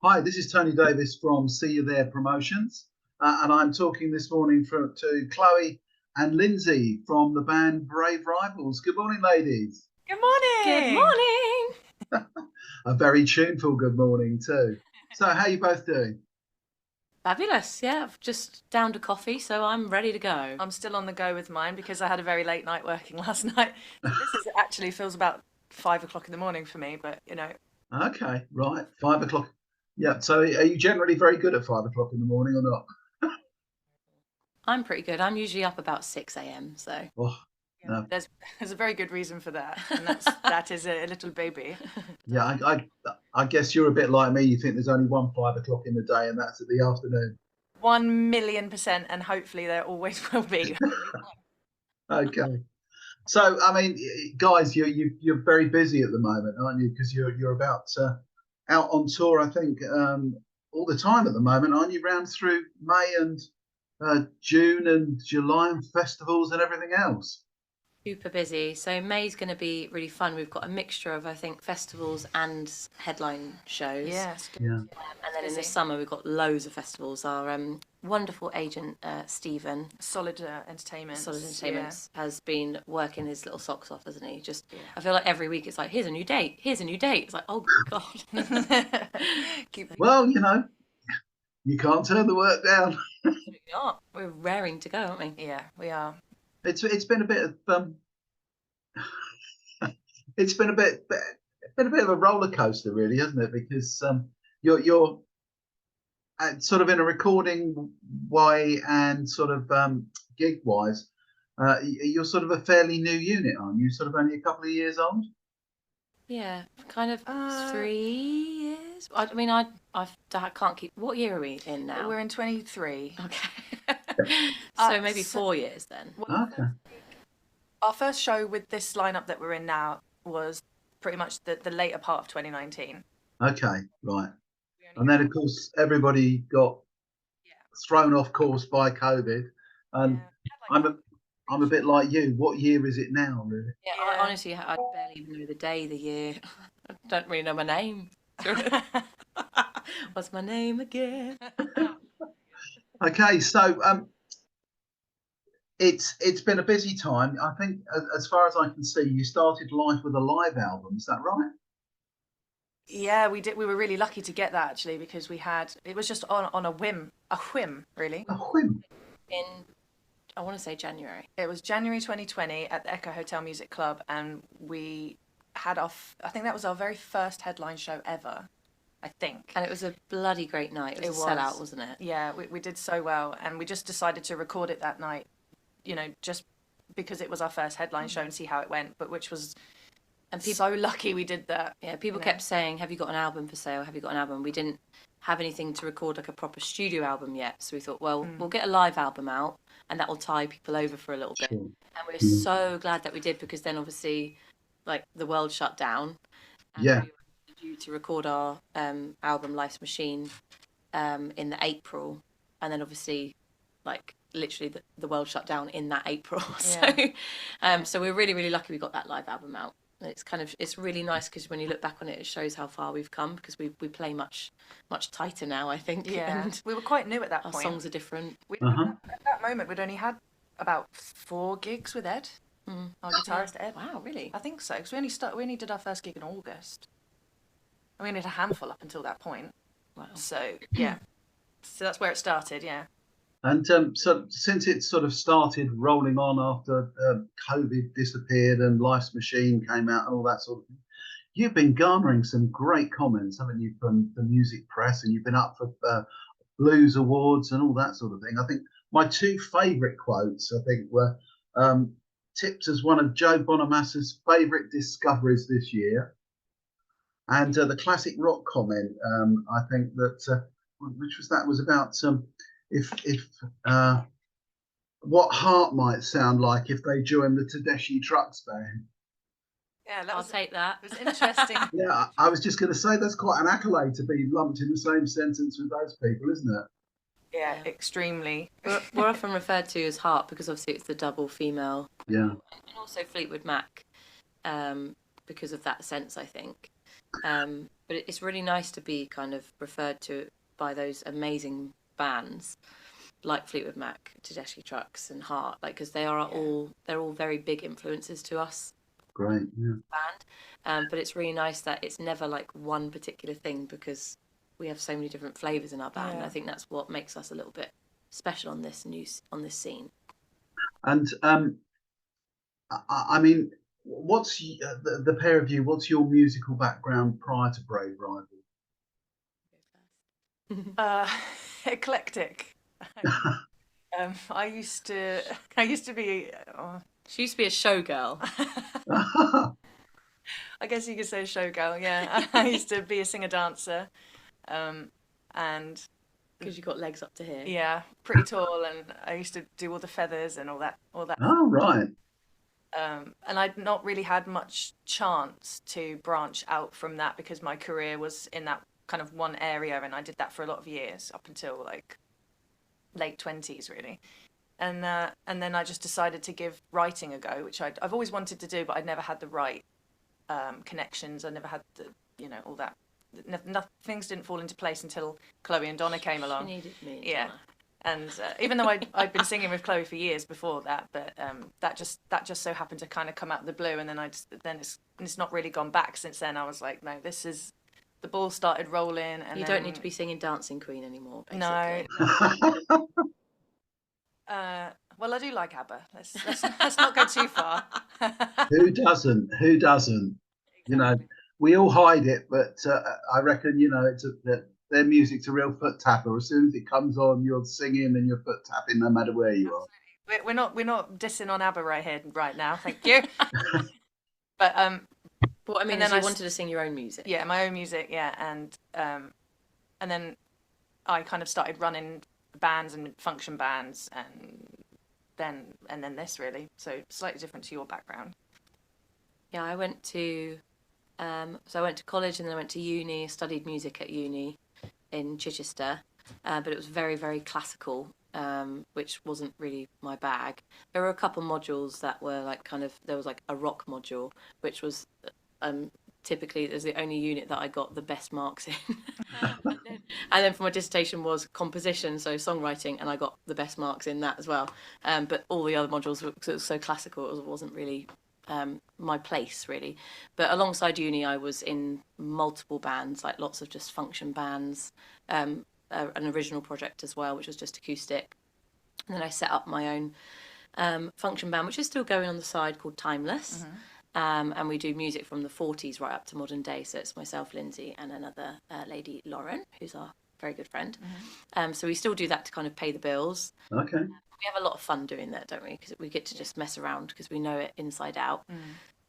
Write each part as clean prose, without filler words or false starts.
Hi, this is Tony Davis from See You There Promotions, and I'm talking this morning to Chloe and Lindsay from the band Brave Rivals. Good morning, ladies. Good morning. Good morning. A very tuneful good morning too. So, how are you both doing? Fabulous. Yeah, I've just downed a coffee, so I'm ready to go. I'm still on the go with mine because I had a very late night working last night. This is actually feels about 5 o'clock in the morning for me, but Okay, right, 5 o'clock. Yeah. So, are you generally very good at 5 o'clock in the morning or not? I'm pretty good. I'm usually up about 6 a.m., so. Oh, yeah, no. there's a very good reason for that, and that is a little baby. Yeah. I guess you're a bit like me. You think there's only one 5 o'clock in the day, and that's at the afternoon. 1,000,000%, and hopefully there always will be. Okay. So, I mean, guys, you're very busy at the moment, aren't you? Because you're about out on tour, I think, all the time at the moment, aren't you? Round through May and June and July and festivals and everything else. Super busy. So May's going to be really fun. We've got a mixture of, I think, festivals and headline shows. Yes, good. Yeah. And then in the Busy. summer, we've got loads of festivals. Our wonderful agent, Stephen, Solid entertainment. Solid Entertainments, has been working his little socks off, hasn't he? Just, Yeah. I feel like every week it's like, here's a new date, here's a new date. It's like, oh, God. Keep Well, you can't turn the work down. We're raring to go, aren't we? Yeah, we are. It's been a bit of it's been a bit of a roller coaster, really, hasn't it? Because you're sort of in a recording way and sort of gig wise, you're sort of a fairly new unit, aren't you? Sort of only a couple of years old. Yeah, kind of 3 years. I mean, I can't keep. What year are we in now? We're in 23. Okay. So maybe 4 years then. Well, Okay. our first show with this lineup that we're in now was pretty much the later part of 2019. Okay. Right. And then, of course, everybody got thrown off course by COVID, and I'm a I'm a bit like you. What year is it now, really? Yeah, I honestly, I barely even know the day, the year. I don't really know my name. What's my name again? Okay, so it's been a busy time. I think, as far as I can see, you started life with a live album. Is that right? Yeah, we did. We were really lucky to get that actually because it was just on a whim, really. A whim. In, I want to say January. It was January 2020 at the Echo Hotel Music Club, and we had I think that was our very first headline show ever, I think. And it was a bloody great night. It was a sellout, wasn't it? Yeah, we did so well, and we just decided to record it that night, just because it was our first headline show and see how it went, but which was. And people, so lucky we did that. Yeah, people kept saying, have you got an album for sale? Have you got an album? We didn't have anything to record like a proper studio album yet. So we thought, well, we'll get a live album out and that will tie people over for a little bit. Sure. And we're so glad that we did because then obviously like the world shut down. And Yeah. we were due to record our album Life's Machine in the April. And then obviously like literally the world shut down in that April. Yeah. So we're really, really lucky we got that live album out. It's really nice because when you look back on it, it shows how far we've come because we play much tighter now, I think. Yeah, and we were quite new at that our point. songs are different. At that moment, we'd only had about 4 gigs with Ed, our guitarist Ed. Wow, really? I think so because we only did our first gig in August. We only had a handful up until that point. Wow. So yeah, so that's where it started. Yeah. And so since it sort of started rolling on after COVID disappeared and Life's Machine came out and all that sort of thing, you've been garnering some great comments, haven't you, from the music press, and you've been up for blues awards and all that sort of thing. I think my two favourite quotes, I think, were tipped as one of Joe Bonamassa's favourite discoveries this year, and the classic rock comment. I think that was about if what Heart might sound like if they joined the Tedeschi Trucks band. Yeah, I'll take that. It was interesting. Yeah, I was just going to say that's quite an accolade to be lumped in the same sentence with those people, isn't it? Yeah, extremely. We're often referred to as Heart because obviously it's the double female. Yeah. And also Fleetwood Mac because of that sense, I think. But it's really nice to be kind of referred to by those amazing bands like Fleetwood Mac, Tedeschi Trucks, and Heart, like, because they're all very big influences to us. Great, yeah. Band, but it's really nice that it's never like one particular thing, because we have so many different flavors in our band. I think that's what makes us a little bit special on this scene. And I mean, what's the pair of you? What's your musical background prior to Brave Rival? Eclectic. I used to be. She used to be a showgirl. I guess you could say showgirl. Yeah, I used to be a singer-dancer, and because you got legs up to here. Yeah, pretty tall, and I used to do all the feathers and all that. Oh, right. And I'd not really had much chance to branch out from that, because my career was in that kind of one area, and I did that for a lot of years, up until like late 20s, really. And then I just decided to give writing a go, which I've always wanted to do, but I'd never had the right connections. I never had the, all that. Things didn't fall into place until Chloe and Donna came along. She needed me. Yeah. And even though I'd been singing with Chloe for years before that, but that just so happened to kind of come out of the blue, and then it's not really gone back since then. I was like, no, the ball started rolling, and you don't need to be singing Dancing Queen anymore, basically. No. Well, I do like ABBA. Let's not go too far. Who doesn't? Exactly. We all hide it, but I reckon their music's a real foot tapper. As soon as it comes on, you're singing and you're foot tapping, no matter where you are. We're not dissing on ABBA right now. Thank you. But what I mean is, you wanted to sing your own music. Yeah, my own music. Yeah, and then I kind of started running bands and function bands, and then this, really. So slightly different to your background. Yeah, I went to college, and then I went to uni. Studied music at uni in Chichester, but it was very, very classical, which wasn't really my bag. There were a couple modules that were like there was like a rock module, which was typically, it was the only unit that I got the best marks in. And then for my dissertation was composition, so songwriting, and I got the best marks in that as well. But all the other modules were so classical, it wasn't really my place, really. But alongside uni, I was in multiple bands, like lots of just function bands, an original project as well, which was just acoustic. And then I set up my own function band, which is still going on the side, called Timeless. Mm-hmm. And we do music from the 40s right up to modern day. So it's myself, Lindsey, and another lady, Lauren, who's our very good friend. Mm-hmm. So we still do that to kind of pay the bills. Okay. We have a lot of fun doing that, don't we? Because we get to just mess around, because we know it inside out.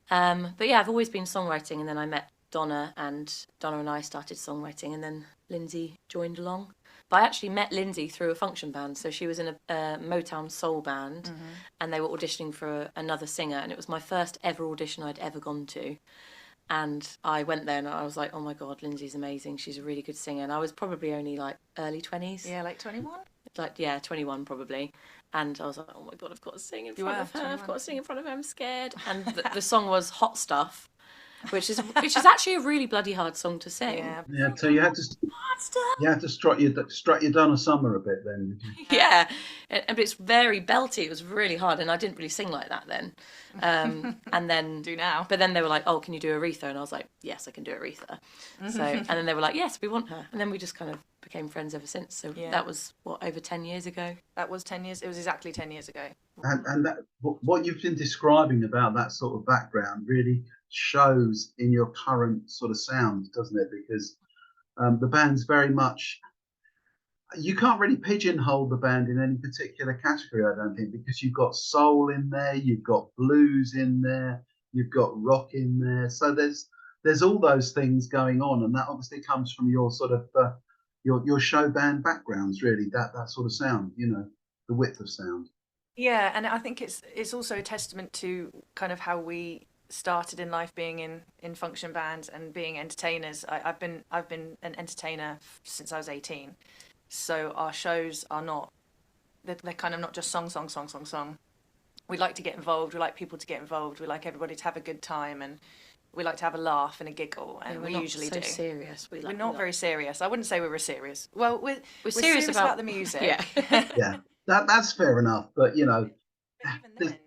Mm. But yeah, I've always been songwriting, and then I met Donna, and I started songwriting, and then Lindsey joined along. But I actually met Lindsey through a function band. So she was in a Motown soul band, mm-hmm. and they were auditioning for another singer, and it was my first ever audition I'd ever gone to. And I went there, and I was like, oh my God, Lindsey's amazing. She's a really good singer. And I was probably only like early 20s. Yeah, like 21? 21 probably. And I was like, oh my God, I've got to sing in front of her. 21. I've got to sing in front of her. I'm scared. And the song was Hot Stuff, which is actually a really bloody hard song to sing. Yeah. So you had to strut your Donna Summer a bit then. Did you? Yeah, but it's very belty. It was really hard, and I didn't really sing like that then. And then do now. But then they were like, "Oh, can you do Aretha?" And I was like, "Yes, I can do Aretha." So, and then they were like, "Yes, we want her." And then we just kind of became friends ever since. So that was over 10 years ago. That was 10 years. It was exactly 10 years ago. And that, what you've been describing about that sort of background really shows in your current sort of sound, doesn't it? Because the band's very much, you can't really pigeonhole the band in any particular category, I don't think, because you've got soul in there, you've got blues in there, you've got rock in there. So there's all those things going on, and that obviously comes from your sort of your show band backgrounds, really, that sort of sound, the width of sound. Yeah, and I think it's also a testament to kind of how we started in life, being in function bands and being entertainers. I've been an entertainer since I was 18, so our shows are they're kind of not just song. We like to get involved. We like people to get involved. We like everybody to have a good time, and we like to have a laugh and a giggle, and we're we not usually so do. serious. We're not very serious. I wouldn't say we were serious. Well, we're serious about the music. Yeah. Yeah, that's fair enough. But you know, But even there's, then,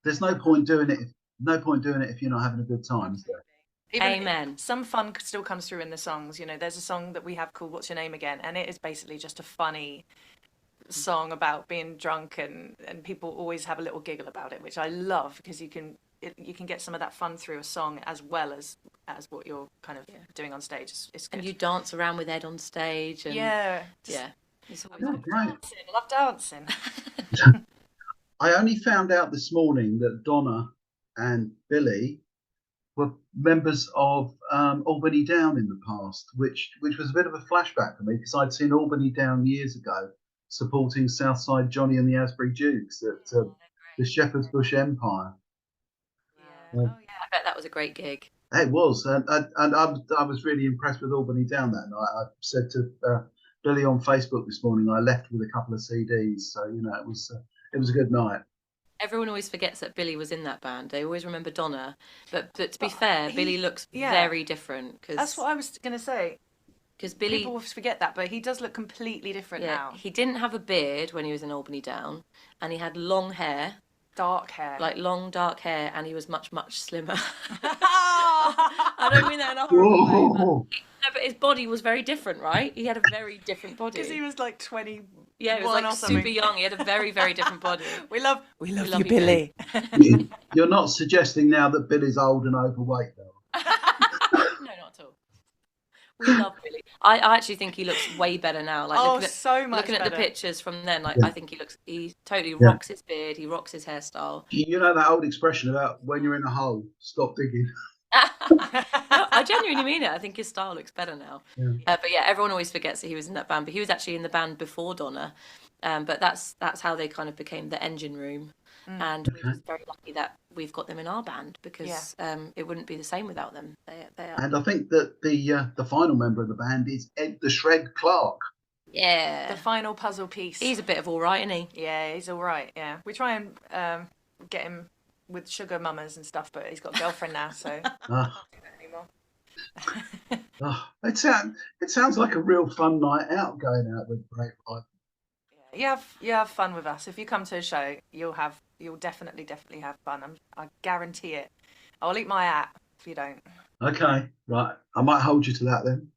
there's no point doing it. No point doing it if you're not having a good time, is there? even Amen. some fun still comes through in the songs. You know, there's a song that we have called "What's Your Name Again," and it is basically just a funny song about being drunk, and people always have a little giggle about it, which I love, because you can get some of that fun through a song as well as what you're kind of doing on stage. It's good. And you dance around with Ed on stage. And yeah. It's always Oh, great. Dancing. I love dancing. I only found out this morning that Donna and Billy were members of Albany Down in the past, which was a bit of a flashback for me, because I'd seen Albany Down years ago supporting Southside Johnny and the Asbury Jukes at the Shepherd's Bush Empire. Yeah. Oh yeah. I bet that was a great gig. It was, and I was really impressed with Albany Down that night. I said to Billy on Facebook this morning, I left with a couple of CDs, so you know it was a good night. Everyone always forgets that Billy was in that band. They always remember Donna, but to be fair, Billy looks very different. Cause, that's what I was going to say. Because Billy, people forget that, but he does look completely different now. He didn't have a beard when he was in Albany Down, and he had long hair, dark hair, like long dark hair, and he was much slimmer. I don't mean that in a horrible way. But his body was very different, right? He had a very different body. Because he was like 20. Yeah, he was like super young. He had a very different body. We love you, Billy. You're not suggesting now that Billy's old and overweight, though? No, not at all. We love Billy. I actually think he looks way better now. Like so much looking better. At the pictures from then, I think he totally rocks his beard. He rocks his hairstyle. You know that old expression about when you're in a hole, stop digging. No, I genuinely mean it. I think his style looks better now. Yeah. But yeah, everyone always forgets that he was in that band. But he was actually in the band before Donna. But that's how they kind of became the Engine Room. And we're just very lucky that we've got them in our band, because it wouldn't be the same without them. They are. And I think that the final member of the band is Ed the Shred Clark. Yeah. The final puzzle piece. He's a bit of all right, isn't he? Yeah, he's all right. Yeah, we try and get him with sugar mamas and stuff, but he's got a girlfriend now, so I can't do that anymore. It sounds like a real fun night out, going out with Grapevine. Yeah, you have fun with us. If you come to a show, you'll definitely have fun. I guarantee it. I'll eat my hat if you don't. Okay, right. I might hold you to that then.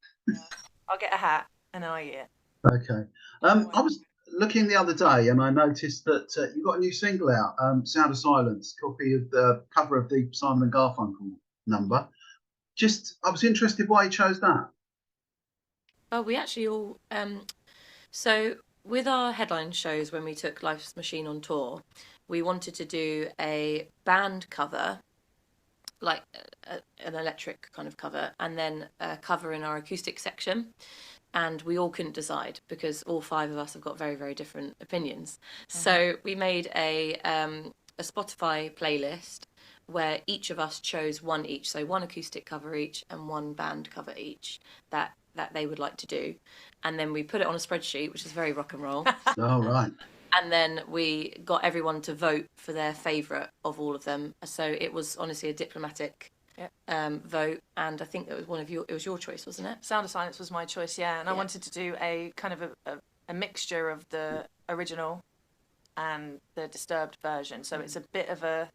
I'll get a hat and I'll eat it. Okay. I was looking the other day and I noticed that you got a new single out, Sound of Silence, copy of the cover of the Simon and Garfunkel number. I was interested why you chose that. Oh, we actually all so with our headline shows, when we took Life's Machine on tour, we wanted to do a band cover, like an electric kind of cover, and then a cover in our acoustic section. And we all couldn't decide, because all 5 of us have got very different opinions. So we made a Spotify playlist where each of us chose one each, so one acoustic cover each and one band cover each that they would like to do. And then we put it on a spreadsheet, which is very rock and roll. Oh, right. And then we got everyone to vote for their favourite of all of them. So it was honestly a diplomatic vote, and I think it was your choice, wasn't it? Sound of Silence was my choice, yeah. And I wanted to do a kind of a mixture of the original and the Disturbed version. So it's a bit of a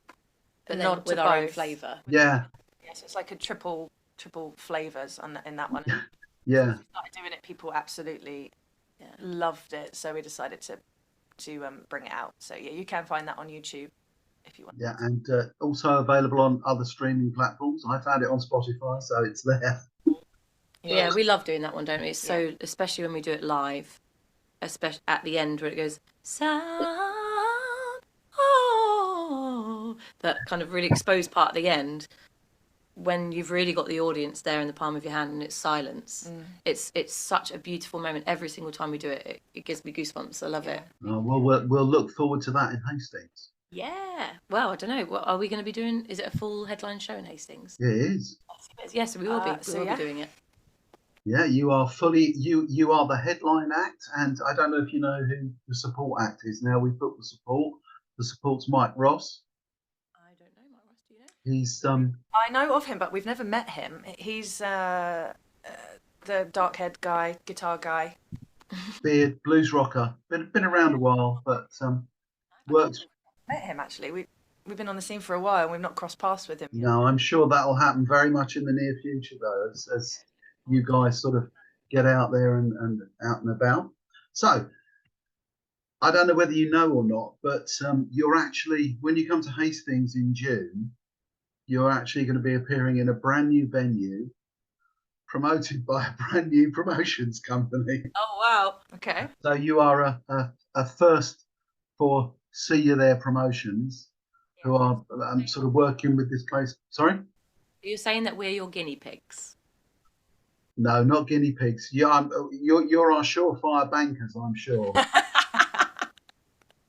nod with to our own both. flavour. Yeah. Yes, it's like a triple flavours in that one. Yeah. So we started doing it, people absolutely loved it, so we decided to bring it out. So yeah, you can find that on YouTube if you want. Yeah, and also available on other streaming platforms. I found it on Spotify, so it's there. Yeah, we love doing that one, don't we? So especially when we do it live, especially at the end where it goes sound, that kind of really exposed part at the end, when you've really got the audience there in the palm of your hand and it's silence. It's such a beautiful moment. Every single time we do it, it gives me goosebumps. I love it. Oh, well, we'll look forward to that in Hastings. Yeah. Well, I don't know. What are we going to be doing? Is it a full headline show in Hastings? Yeah, it is. Yes, we will be. We will be doing it. Yeah, you are you are the headline act, and I don't know if you know who the support act is now. We've booked the support. The support's Mike Ross. I don't know, Mike Ross, do you know? He's I know of him, but we've never met him. He's the dark-haired guy, guitar guy. beard blues rocker. Been around a while, but works. Met him actually. We've been on the scene for a while and we've not crossed paths with him yet. No, I'm sure that'll happen very much in the near future, though, as you guys sort of get out there and out and about. So I don't know whether you know or not, but you're actually, when you come to Hastings in June, you're actually going to be appearing in a brand new venue promoted by a brand new promotions company. Oh wow! Okay. So you are a first for See You There Promotions, who are sort of working with this place. Sorry? You're saying that we're your guinea pigs. No, not guinea pigs. You're our surefire bankers, I'm sure.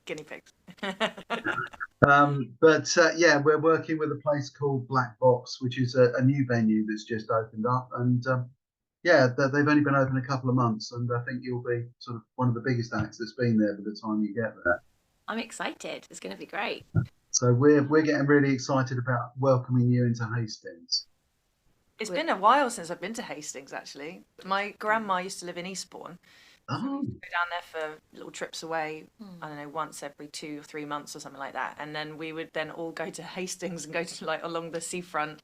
Guinea pigs. But yeah, we're working with a place called Black Box, which is a new venue that's just opened up, and yeah, they've only been open a couple of months, and I think you'll be sort of one of the biggest acts that's been there by the time you get there. I'm excited. It's going to be great. So we're getting really excited about welcoming you into Hastings. It's been a while since I've been to Hastings, actually. My grandma used to live in Eastbourne. So we Oh, used to go down there for little trips away, I don't know, once every 2 or 3 months or something like that. And then we would then all go to Hastings and go to like along the seafront,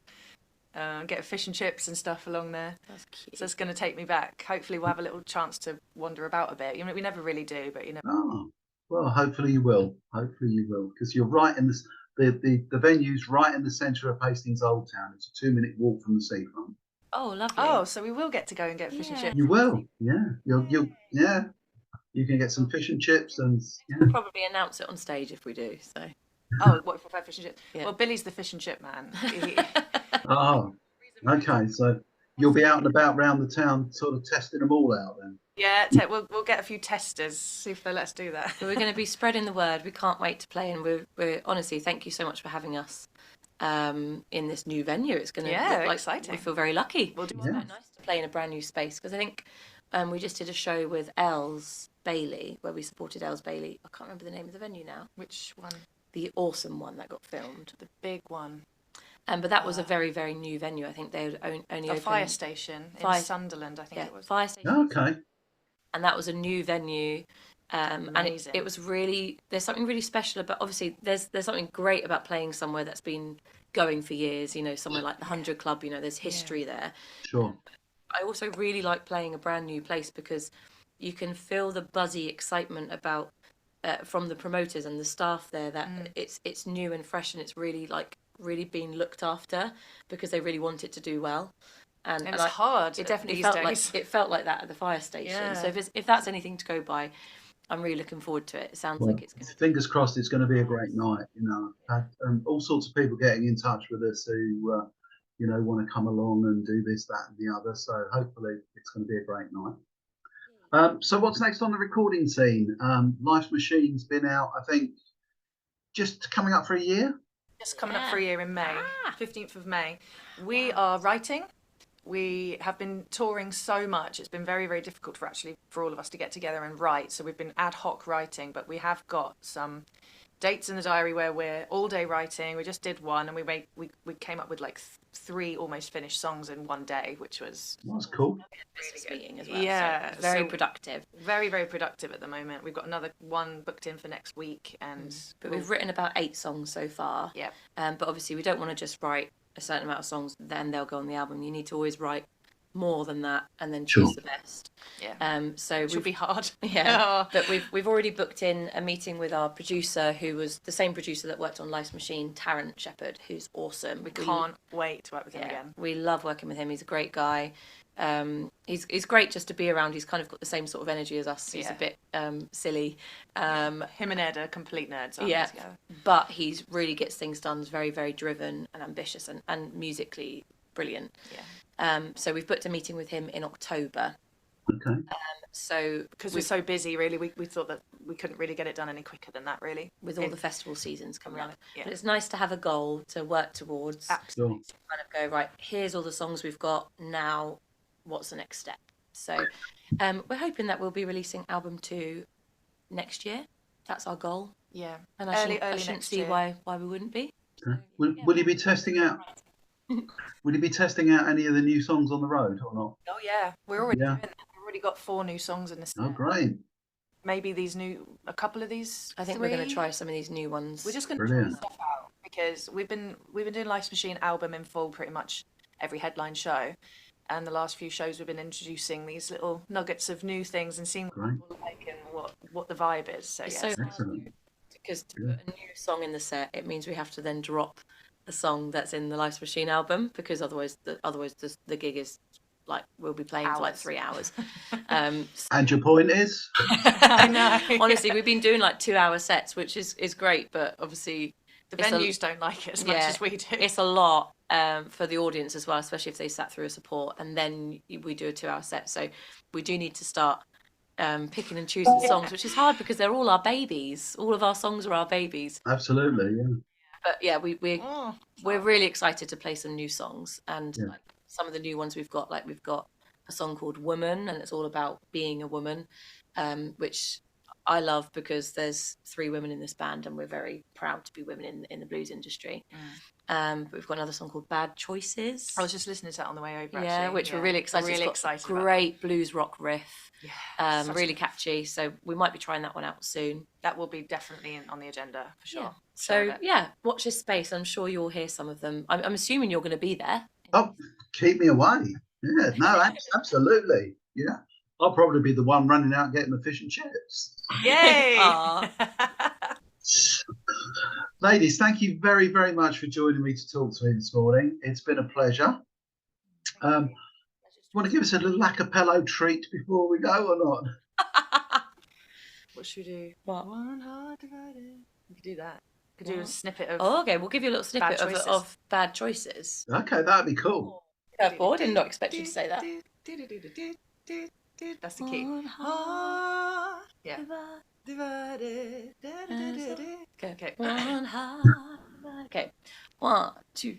get fish and chips and stuff along there. That's cute. So it's going to take me back. Hopefully we'll have a little chance to wander about a bit. You know, we never really do, but you know. oh, well, hopefully you will. Hopefully you will, because you're right in this. The venue's right in the centre of Hastings Old Town. It's a 2-minute walk from the seafront. Oh, lovely. Oh, so we will get to go and get fish and Yeah. chips. You will, yeah. Yeah. You can get some fish and chips, and yeah. We'll probably announce it on stage if we do. So. Oh, what if we have fish and chips? Yeah. Well, Billy's the fish and chip man. Oh, okay. So you'll be out and about around the town, sort of testing them all out then. Yeah, we'll get a few testers, see if they'll let us do that. We're going to be spreading the word. We can't wait to play, and we're honestly, thank you so much for having us in this new venue. It's going to look like exciting. We feel very lucky. We'll do It's our quite nice to play in a brand new space, because I think we just did a show with Els Bailey where we supported Els Bailey. I can't remember the name of the venue now. Which one? The awesome one that got filmed. The big one. But that was a very, very new venue. I think they would only A opened... fire station in Sunderland, I think it was. Fire station. Okay. And that was a new venue. And it was really, there's something really special about, obviously there's something great about playing somewhere that's been going for years, you know, somewhere like the 100 Club, you know, there's history there. Sure. I also really like playing a brand new place because you can feel the buzzy excitement about from the promoters and the staff there that it's new and fresh, and it's really being looked after because they really want it to do well. And it's hard. It definitely these felt like that at the fire station. Yeah. So if that's anything to go by, I'm really looking forward to it. It sounds like it's going to. Fingers crossed, it's going to be a great night. You know, I've had all sorts of people getting in touch with us who, you know, want to come along and do this, that, and the other. So hopefully, it's going to be a great night. So what's next on the recording scene? Life's Machine's been out, I think, just coming up for a year. Just coming up for a year in May, 15th of May. We are writing. We have been touring so much. It's been very, very difficult for all of us to get together and write. So we've been ad hoc writing, but we have got some dates in the diary where we're all day writing. We just did one, and we came up with like 3 almost finished songs in one day, which was That's cool. Business meeting as well. Yeah, so very so productive. Very, very productive at the moment. We've got another one booked in for next week, and But we've written about 8 songs so far. Yeah. But obviously we don't want to just write a certain amount of songs, then they'll go on the album. You need to always write more than that and then choose the best. Yeah. So which will be hard. Yeah. But we've already booked in a meeting with our producer, who was the same producer that worked on Life's Machine, Tarrant Shepherd, who's awesome. We can't wait to work with him again. We love working with him. He's a great guy. He's great just to be around. He's kind of got the same sort of energy as us. He's a bit silly. Him and Ed are complete nerds. Together. But he's really gets things done. He's very, very driven and ambitious and musically brilliant. Yeah. So we've booked a meeting with him in October. Okay. So because we're so busy, really, we thought that we couldn't really get it done any quicker than that, really. With all the festival seasons coming up. Yeah. But it's nice to have a goal to work towards. Absolutely. Sure. Kind of go, right, here's all the songs we've got. Now, what's the next step? So we're hoping that we'll be releasing album 2 next year. That's our goal. Yeah. And I early shouldn't next see year. why we wouldn't be. Okay. So, Will you be testing out? Will you be testing out any of the new songs on the road or not? Oh yeah, we're already Yeah. doing that. We've already got 4 new songs in the set. Oh, great. Maybe a couple of these. I think 3. we're going to try some of these new ones. We're just going to try Brilliant. stuff out because we've been doing Life's Machine album in full pretty much every headline show, and the last few shows we've been introducing these little nuggets of new things and seeing what Great. people like and what the vibe is. So It's yeah, so hard Excellent. because to Yeah. put a new song in the set, it means we have to then drop a song that's in the Life's Machine album, because otherwise the gig is like we'll be playing for like Hours. 3 hours. And your point is? I know. Honestly, we've been doing like 2-hour sets, which is great, but obviously The it's a- venues don't like it as much as we do. it's a lot for the audience as well, especially if they sat through a support and then we do a 2-hour set. So we do need to start picking and choosing songs, which is hard because they're all our babies. All of our songs are our babies. Absolutely, yeah. But yeah, we're Oh. really excited to play some new songs, and Yeah. like some of the new ones we've got a song called Woman, and it's all about being a woman, which I love because there's 3 women in this band and we're very proud to be women in the blues industry. But we've got another song called Bad Choices. I was just listening to that on the way over. Yeah, actually. which we're really excited. Really It's got excited. about great blues rock riff, that. Yeah, really catchy. So we might be trying that one out soon. that will be definitely on the agenda for sure. Yeah. Sure So of it. yeah, watch this space. I'm sure you'll hear some of them. I'm assuming you're going to be there. Oh, keep me away. Yeah, no, absolutely. Yeah. I'll probably be the one running out getting the fish and chips. Yay! Aw. Ladies, thank you very, very much for joining me to talk to me this morning. It's been a pleasure. Want to give us a little a cappella treat before we go or not? What should we do? What? One heart divided. We could do that. We could do a What? snippet of. Oh, okay. We'll give you a little snippet Choices. of Bad Choices. Okay, that'd be cool. Careful, I did not expect you to say that. That's the key. One Heart Yeah. divided. Okay. One heart. Okay. 1, 2.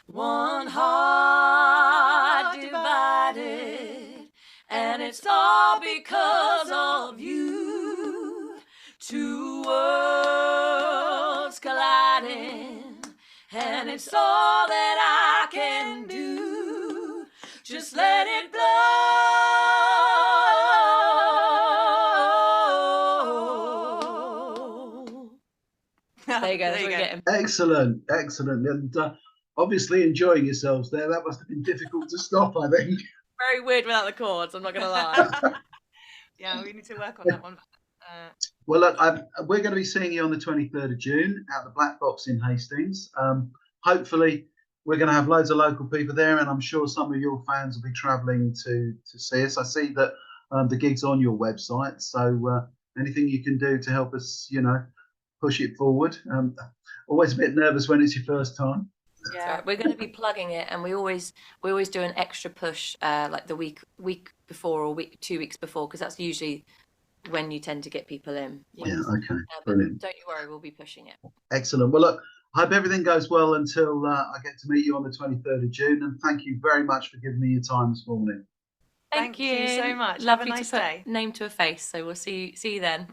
One heart divided, and it's all because of you. 2 worlds colliding, and it's all that I can do. Just let it blow. There you go. That's what you're getting. Excellent, excellent. And obviously enjoying yourselves there. That must have been difficult to stop, I think. Very weird without the chords, I'm not going to lie. Yeah, we need to work on that one. Well, look, we're going to be seeing you on the 23rd of June at the Black Box in Hastings. Hopefully, we're going to have loads of local people there, and I'm sure some of your fans will be travelling to see us. I see that the gig's on your website, so anything you can do to help us, push it forward. Always a bit nervous when it's your first time. Yeah, We're going to be plugging it, and we always do an extra push like the week before or 2 weeks before, because that's usually when you tend to get people in. Yeah, okay, But brilliant. don't you worry, we'll be pushing it. Excellent. Well, look, I hope everything goes well until I get to meet you on the 23rd of June. And thank you very much for giving me your time this morning. Thank you so much. Have a Lovely nice to put day. name to a face. So we'll see you then.